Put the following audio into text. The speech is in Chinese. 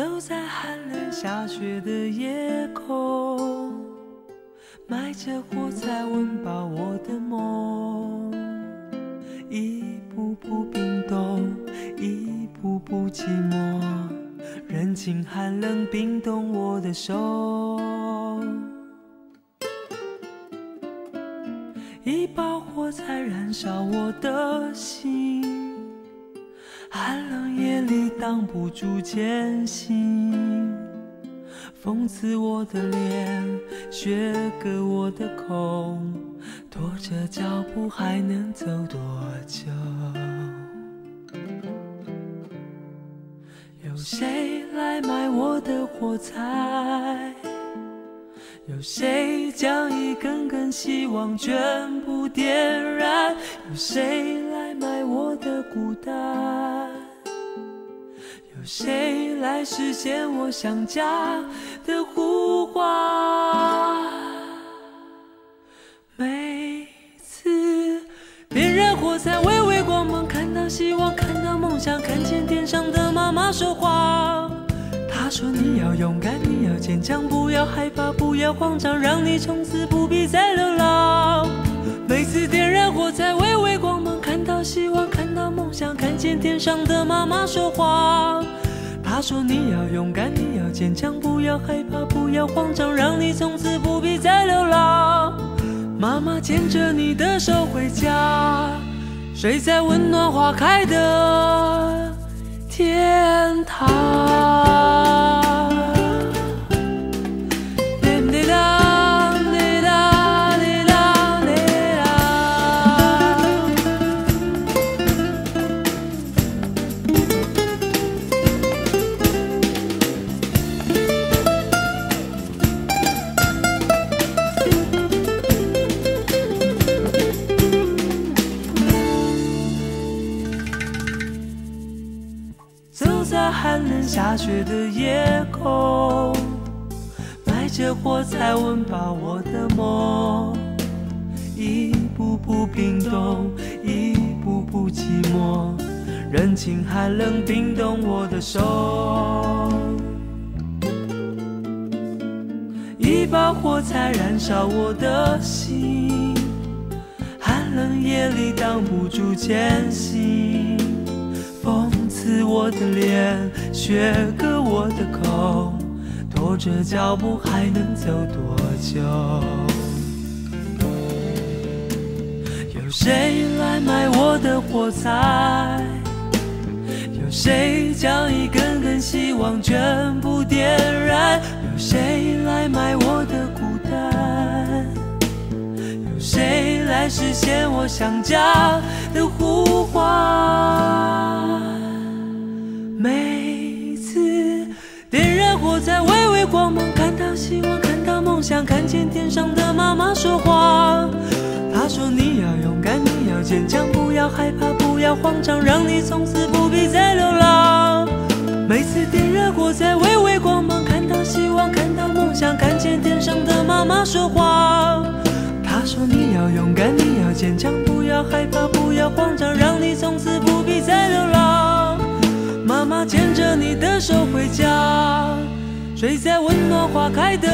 走在寒冷下雪的夜空，埋着火柴温饱我的梦，一步步冰冻，一步步寂寞，人情寒冷冰冻我的手，一把火柴燃烧我的心，寒冷夜里挡不住艰辛，风刺我的脸，雪割我的空，拖着脚步还能走多久？有谁来买我的火柴？有谁将一根根希望全部点燃？有谁来买我的孤单？有谁来实现我想家的呼唤？每次点燃火柴，微微光芒，看到希望，看到梦想，看见天上的妈妈说话。她说你要勇敢，你要坚强，不要害怕，不要慌张，让你从此不必再流浪。每次点燃火柴，微微光芒，看到希望，看到梦想，看见天上的妈妈说话。她说你要勇敢，你要坚强，不要害怕，不要慌张，让你从此不必再流浪。妈妈牵着你的手回家，睡在温暖花开的天堂。走在寒冷下雪的夜空，埋着火柴温饱我的梦，一步步冰冻，一步步寂寞，人情寒冷冰冻我的手，一把火柴燃烧我的心，寒冷夜里挡不住艰辛，风刺我的脸，雪割我的口，拖着脚步还能走多久？有谁来买我的火柴？有谁将一根根希望全部点燃？有谁来买我的孤单？有谁来实现我想家的呼唤？每次点燃火柴，微微光芒，看到希望，看到梦想，看见天上的妈妈说话。她说你要勇敢，你要坚强，不要害怕，不要慌张，让你从此不必再流浪。每次点燃火柴，微微光芒，看到希望，看到梦想，看见天上的妈妈说话。她说你要勇敢，你要坚强，不要害怕，不要慌张，让你从此不必再流浪。妈妈牵着你的手回家，睡在温暖花开的